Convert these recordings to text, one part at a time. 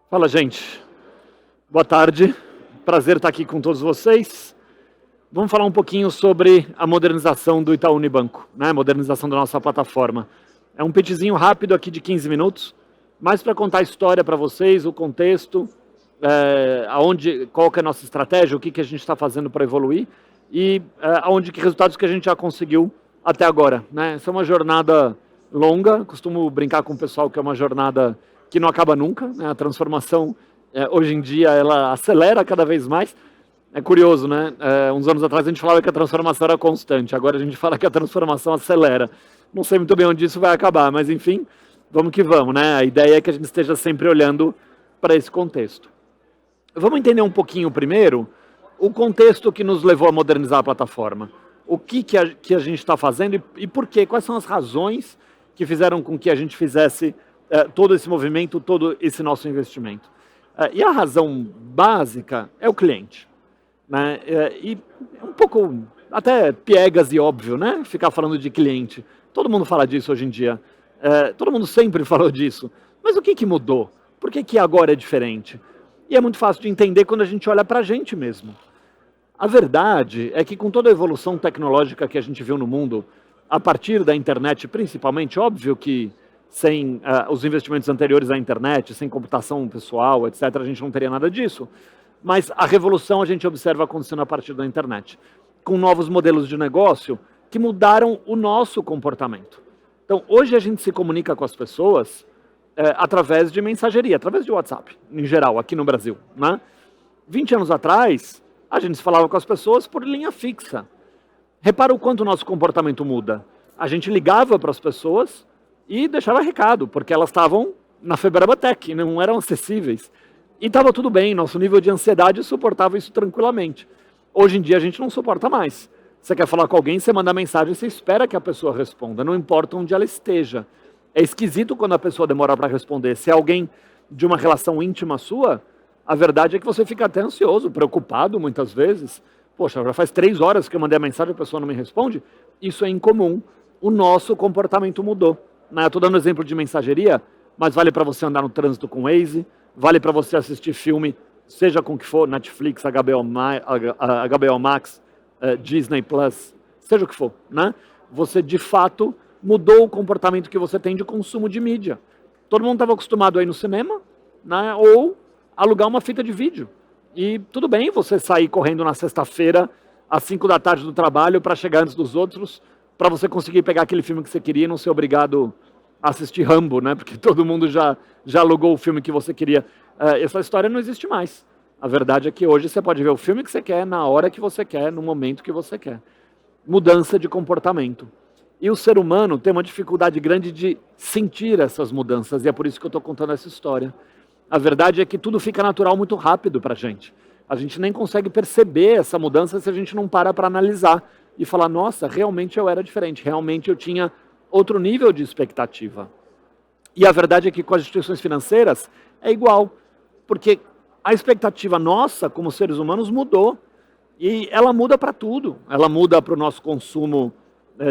Fala, gente. Boa tarde. Prazer estar aqui com todos vocês. Vamos falar um pouquinho sobre a modernização do Itaú Unibanco, né? Modernização da nossa plataforma. É um pitchzinho rápido aqui de 15 minutos, mais para contar a história para vocês, o contexto, qual que é a nossa estratégia, o que a gente está fazendo para evoluir e que resultados que a gente já conseguiu até agora, né? Essa é uma jornada longa, costumo brincar com o pessoal que é uma jornada que não acaba nunca, né? A transformação, hoje em dia, ela acelera cada vez mais. É curioso, né? Uns anos atrás a gente falava que a transformação era constante, agora a gente fala que a transformação acelera. Não sei muito bem onde isso vai acabar, mas enfim, vamos que vamos, né? A ideia é que a gente esteja sempre olhando para esse contexto. Vamos entender um pouquinho primeiro o contexto que nos levou a modernizar a plataforma. O que a gente está fazendo e por quê? Quais são as razões que fizeram com que a gente fizesse todo esse movimento, todo esse nosso investimento. E a razão básica é o cliente. Né? E um pouco até piegas e óbvio, né? Ficar falando de cliente. Todo mundo fala disso hoje em dia. Todo mundo sempre falou disso. Mas o que mudou? Por que agora é diferente? E é muito fácil de entender quando a gente olha para a gente mesmo. A verdade é que com toda a evolução tecnológica que a gente viu no mundo, a partir da internet principalmente, óbvio que sem os investimentos anteriores à internet, sem computação pessoal, etc., a gente não teria nada disso. Mas a revolução a gente observa acontecendo a partir da internet, com novos modelos de negócio que mudaram o nosso comportamento. Então, hoje a gente se comunica com as pessoas através de mensageria, através de WhatsApp, em geral, aqui no Brasil. Né? 20 anos atrás, a gente se falava com as pessoas por linha fixa. Repara o quanto o nosso comportamento muda. A gente ligava para as pessoas e deixava recado, porque elas estavam na Febrabatec, não eram acessíveis. E estava tudo bem, nosso nível de ansiedade suportava isso tranquilamente. Hoje em dia a gente não suporta mais. Você quer falar com alguém, você manda mensagem, você espera que a pessoa responda, não importa onde ela esteja. É esquisito quando a pessoa demora para responder. Se é alguém de uma relação íntima sua, a verdade é que você fica até ansioso, preocupado muitas vezes. Poxa, já faz 3 horas que eu mandei a mensagem e a pessoa não me responde. Isso é incomum. O nosso comportamento mudou. Eu estou dando exemplo de mensageria, mas vale para você andar no trânsito com o Waze, vale para você assistir filme, seja com o que for, Netflix, HBO Max, Disney Plus, seja o que for. Né? Você, de fato, mudou o comportamento que você tem de consumo de mídia. Todo mundo estava acostumado a ir no cinema, né? Ou alugar uma fita de vídeo. E tudo bem você sair correndo na sexta-feira, às 5 da tarde do trabalho, para chegar antes dos outros, para você conseguir pegar aquele filme que você queria e não ser obrigado a assistir Rambo, né? Porque todo mundo já alugou o filme que você queria. Essa história não existe mais. A verdade é que hoje você pode ver o filme que você quer, na hora que você quer, no momento que você quer. Mudança de comportamento. E o ser humano tem uma dificuldade grande de sentir essas mudanças, e é por isso que eu estou contando essa história. A verdade é que tudo fica natural muito rápido para a gente. A gente nem consegue perceber essa mudança se a gente não para analisar e falar, nossa, realmente eu era diferente, realmente eu tinha outro nível de expectativa. E a verdade é que com as instituições financeiras é igual, porque a expectativa nossa como seres humanos mudou. E ela muda para tudo. Ela muda para o nosso consumo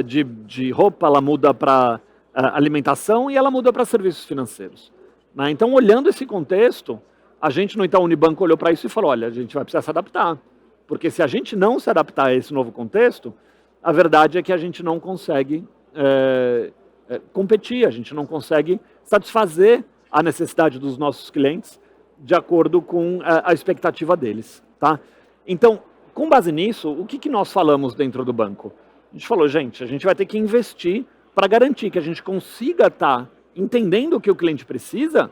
de roupa, ela muda para alimentação e ela muda para serviços financeiros. Né? Então, olhando esse contexto, a gente no Itaú Unibanco olhou para isso e falou, olha, a gente vai precisar se adaptar. Porque se a gente não se adaptar a esse novo contexto, a verdade é que a gente não consegue competir, a gente não consegue satisfazer a necessidade dos nossos clientes de acordo com a expectativa deles. Tá? Então, com base nisso, o que nós falamos dentro do banco? A gente falou, gente, a gente vai ter que investir para garantir que a gente consiga estar entendendo o que o cliente precisa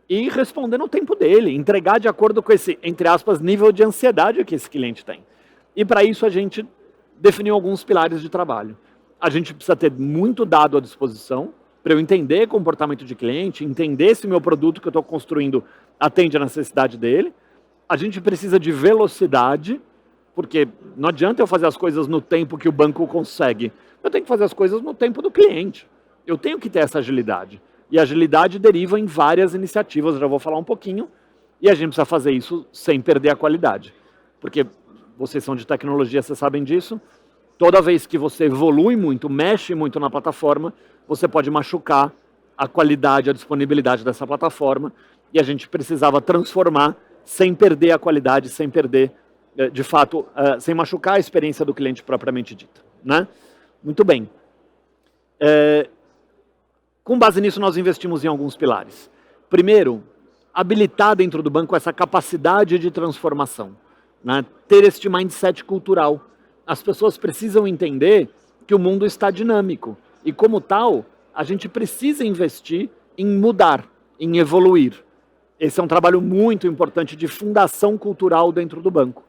e responder no tempo dele, entregar de acordo com esse, entre aspas, nível de ansiedade que esse cliente tem. E para isso a gente definiu alguns pilares de trabalho. A gente precisa ter muito dado à disposição para eu entender comportamento de cliente, entender se o meu produto que eu estou construindo atende à necessidade dele. A gente precisa de velocidade, porque não adianta eu fazer as coisas no tempo que o banco consegue. Eu tenho que fazer as coisas no tempo do cliente. Eu tenho que ter essa agilidade. E a agilidade deriva em várias iniciativas, eu já vou falar um pouquinho. E a gente precisa fazer isso sem perder a qualidade. Porque vocês são de tecnologia, vocês sabem disso. Toda vez que você evolui muito, mexe muito na plataforma, você pode machucar a qualidade, a disponibilidade dessa plataforma, e a gente precisava transformar sem perder a qualidade, sem perder, de fato, sem machucar a experiência do cliente propriamente dita, né? Muito bem. Com base nisso, nós investimos em alguns pilares. Primeiro, habilitar dentro do banco essa capacidade de transformação, né? Ter este mindset cultural. As pessoas precisam entender que o mundo está dinâmico e, como tal, a gente precisa investir em mudar, em evoluir. Esse é um trabalho muito importante de fundação cultural dentro do banco.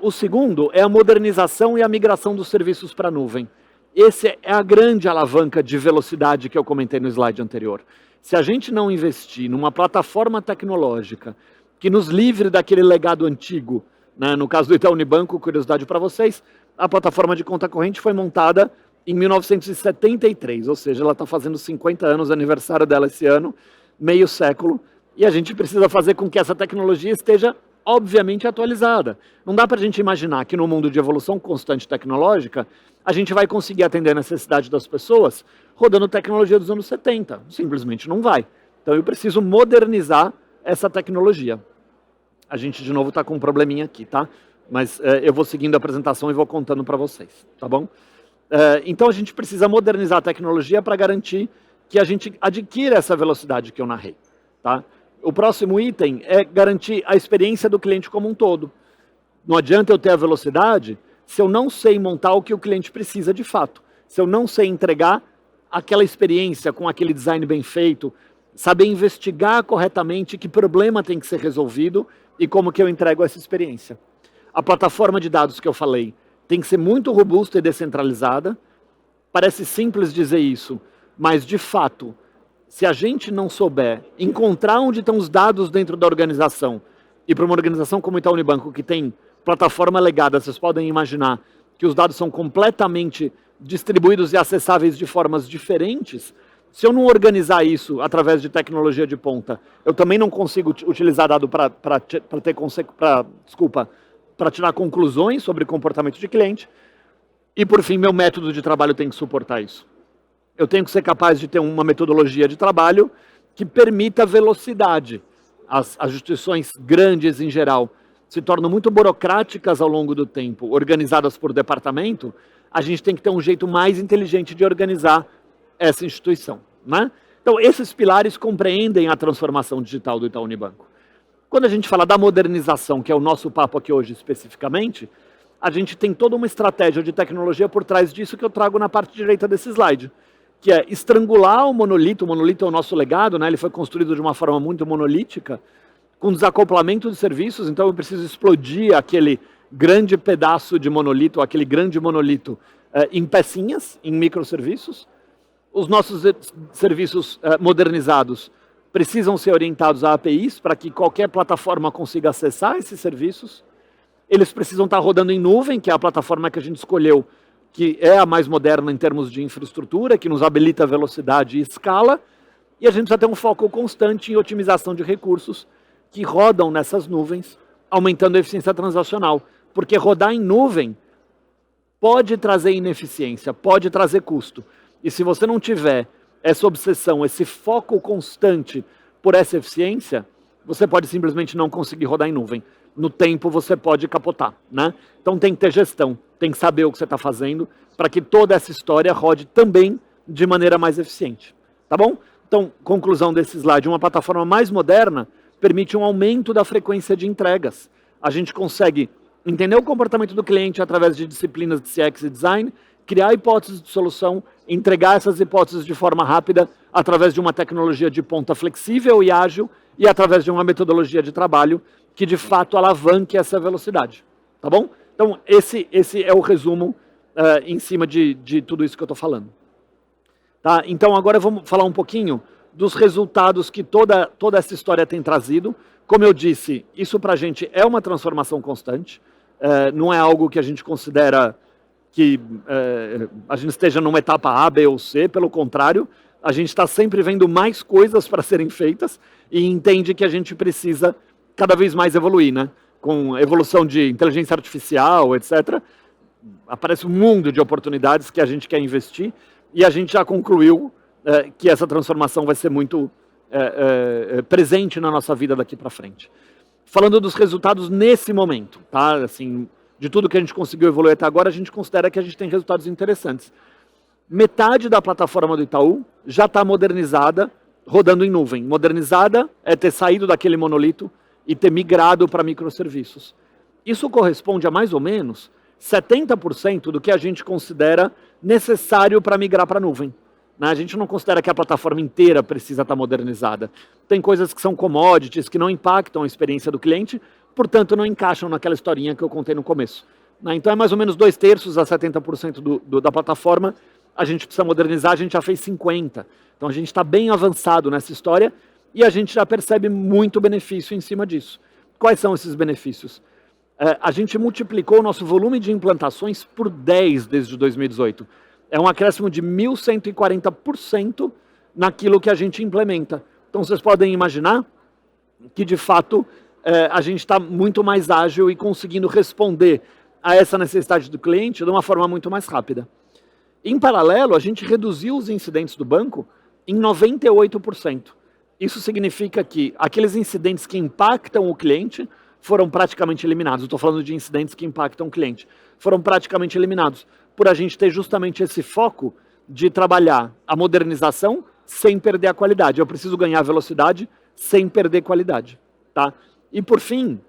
O segundo é a modernização e a migração dos serviços para a nuvem. Essa é a grande alavanca de velocidade que eu comentei no slide anterior. Se a gente não investir numa plataforma tecnológica que nos livre daquele legado antigo, né? No caso do Itaú Unibanco, curiosidade para vocês, a plataforma de conta corrente foi montada em 1973, ou seja, ela está fazendo 50 anos, aniversário dela esse ano, meio século, e a gente precisa fazer com que essa tecnologia esteja, obviamente, atualizada. Não dá para a gente imaginar que no mundo de evolução constante tecnológica, a gente vai conseguir atender a necessidade das pessoas rodando tecnologia dos anos 70. Simplesmente não vai. Então eu preciso modernizar essa tecnologia. A gente, de novo, está com um probleminha aqui, tá? Mas eu vou seguindo a apresentação e vou contando para vocês, tá bom? Então a gente precisa modernizar a tecnologia para garantir que a gente adquira essa velocidade que eu narrei, tá? O próximo item é garantir a experiência do cliente como um todo. Não adianta eu ter a velocidade se eu não sei montar o que o cliente precisa de fato. Se eu não sei entregar aquela experiência com aquele design bem feito, saber investigar corretamente que problema tem que ser resolvido e como que eu entrego essa experiência. A plataforma de dados que eu falei tem que ser muito robusta e descentralizada. Parece simples dizer isso, mas de fato, se a gente não souber encontrar onde estão os dados dentro da organização, e para uma organização como o Itaú Unibanco, que tem plataforma legada, vocês podem imaginar que os dados são completamente distribuídos e acessáveis de formas diferentes, se eu não organizar isso através de tecnologia de ponta, eu também não consigo utilizar dado para tirar conclusões sobre comportamento de cliente, e por fim, meu método de trabalho tem que suportar isso. Eu tenho que ser capaz de ter uma metodologia de trabalho que permita velocidade. As instituições grandes, em geral, se tornam muito burocráticas ao longo do tempo, organizadas por departamento. A gente tem que ter um jeito mais inteligente de organizar essa instituição, né? Então, esses pilares compreendem a transformação digital do Itaú Unibanco. Quando a gente fala da modernização, que é o nosso papo aqui hoje especificamente, a gente tem toda uma estratégia de tecnologia por trás disso que eu trago na parte direita desse slide, que é estrangular o monolito é o nosso legado, né? Ele foi construído de uma forma muito monolítica, com desacoplamento de serviços, então eu preciso explodir aquele grande pedaço de monolito, aquele grande monolito em pecinhas, em microserviços. Os nossos serviços modernizados precisam ser orientados a APIs para que qualquer plataforma consiga acessar esses serviços. Eles precisam estar rodando em nuvem, que é a plataforma que a gente escolheu, que é a mais moderna em termos de infraestrutura, que nos habilita velocidade e escala, e a gente precisa ter um foco constante em otimização de recursos que rodam nessas nuvens, aumentando a eficiência transacional. Porque rodar em nuvem pode trazer ineficiência, pode trazer custo. E se você não tiver essa obsessão, esse foco constante por essa eficiência, você pode simplesmente não conseguir rodar em nuvem. No tempo você pode capotar, né? Então tem que ter gestão, tem que saber o que você está fazendo para que toda essa história rode também de maneira mais eficiente, tá bom? Então, conclusão desse slide, uma plataforma mais moderna permite um aumento da frequência de entregas. A gente consegue entender o comportamento do cliente através de disciplinas de CX e design, criar hipóteses de solução, entregar essas hipóteses de forma rápida através de uma tecnologia de ponta flexível e ágil e através de uma metodologia de trabalho que de fato alavanque essa velocidade, tá bom? Então esse é o resumo em cima de tudo isso que eu estou falando. Tá? Então agora vamos falar um pouquinho dos resultados que toda essa história tem trazido. Como eu disse, isso para a gente é uma transformação constante, não é algo que a gente considera que a gente esteja numa etapa A, B ou C, pelo contrário, a gente está sempre vendo mais coisas para serem feitas e entende que a gente precisa cada vez mais evoluir, né? Com a evolução de inteligência artificial, etc., aparece um mundo de oportunidades que a gente quer investir e a gente já concluiu que essa transformação vai ser muito presente na nossa vida daqui para frente. Falando dos resultados nesse momento, tá? Assim, de tudo que a gente conseguiu evoluir até agora, a gente considera que a gente tem resultados interessantes. Metade da plataforma do Itaú já está modernizada, rodando em nuvem. Modernizada é ter saído daquele monolito e ter migrado para microserviços. Isso corresponde a mais ou menos 70% do que a gente considera necessário para migrar para a nuvem. A gente não considera que a plataforma inteira precisa estar modernizada. Tem coisas que são commodities, que não impactam a experiência do cliente, portanto não encaixam naquela historinha que eu contei no começo. Então é mais ou menos 2/3 a 70% da plataforma a gente precisa modernizar, a gente já fez 50%. Então a gente está bem avançado nessa história e a gente já percebe muito benefício em cima disso. Quais são esses benefícios? A gente multiplicou o nosso volume de implantações por 10 desde 2018. É um acréscimo de 1.140% naquilo que a gente implementa. Então vocês podem imaginar que de fato a gente está muito mais ágil e conseguindo responder a essa necessidade do cliente de uma forma muito mais rápida. Em paralelo, a gente reduziu os incidentes do banco em 98%. Isso significa que aqueles incidentes que impactam o cliente foram praticamente eliminados. Estou falando de incidentes que impactam o cliente. Foram praticamente eliminados, por a gente ter justamente esse foco de trabalhar a modernização sem perder a qualidade. Eu preciso ganhar velocidade sem perder qualidade. Tá? E por fim,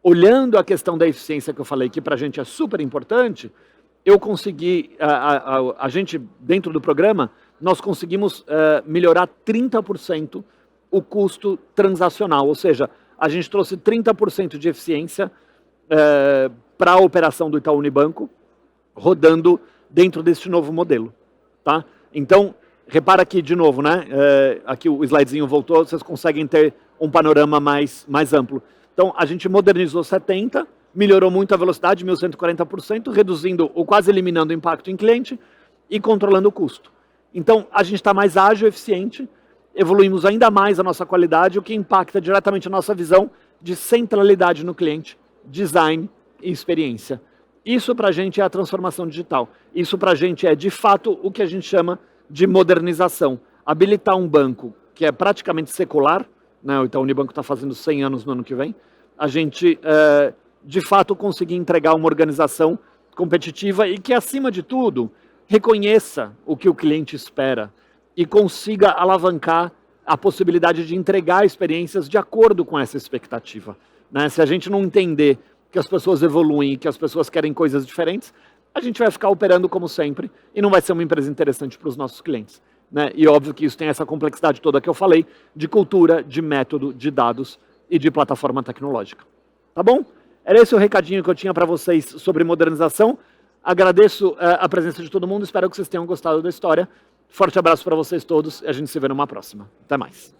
olhando a questão da eficiência que eu falei, que para a gente é super importante, eu consegui, a gente, dentro do programa, nós conseguimos melhorar 30% o custo transacional, ou seja, a gente trouxe 30% de eficiência para a operação do Itaú Unibanco, rodando dentro deste novo modelo. Tá? Então, repara aqui de novo, né? Aqui o slidezinho voltou, vocês conseguem ter um panorama mais amplo. Então, a gente modernizou 70%, melhorou muito a velocidade, 1.140%, reduzindo ou quase eliminando o impacto em cliente e controlando o custo. Então, a gente está mais ágil, eficiente, evoluímos ainda mais a nossa qualidade, o que impacta diretamente a nossa visão de centralidade no cliente, design e experiência. Isso para a gente é a transformação digital. Isso para a gente é, de fato, o que a gente chama de modernização. Habilitar um banco que é praticamente secular, né? O Itaú Unibanco está fazendo 100 anos no ano que vem, a gente, de fato, conseguir entregar uma organização competitiva e que, acima de tudo, reconheça o que o cliente espera e consiga alavancar a possibilidade de entregar experiências de acordo com essa expectativa. Né? Se a gente não entender que as pessoas evoluem e que as pessoas querem coisas diferentes, a gente vai ficar operando como sempre e não vai ser uma empresa interessante para os nossos clientes. Né? E óbvio que isso tem essa complexidade toda que eu falei, de cultura, de método, de dados e de plataforma tecnológica. Tá bom? Era esse o recadinho que eu tinha para vocês sobre modernização. Agradeço a presença de todo mundo, espero que vocês tenham gostado da história. Forte abraço para vocês todos e a gente se vê numa próxima. Até mais.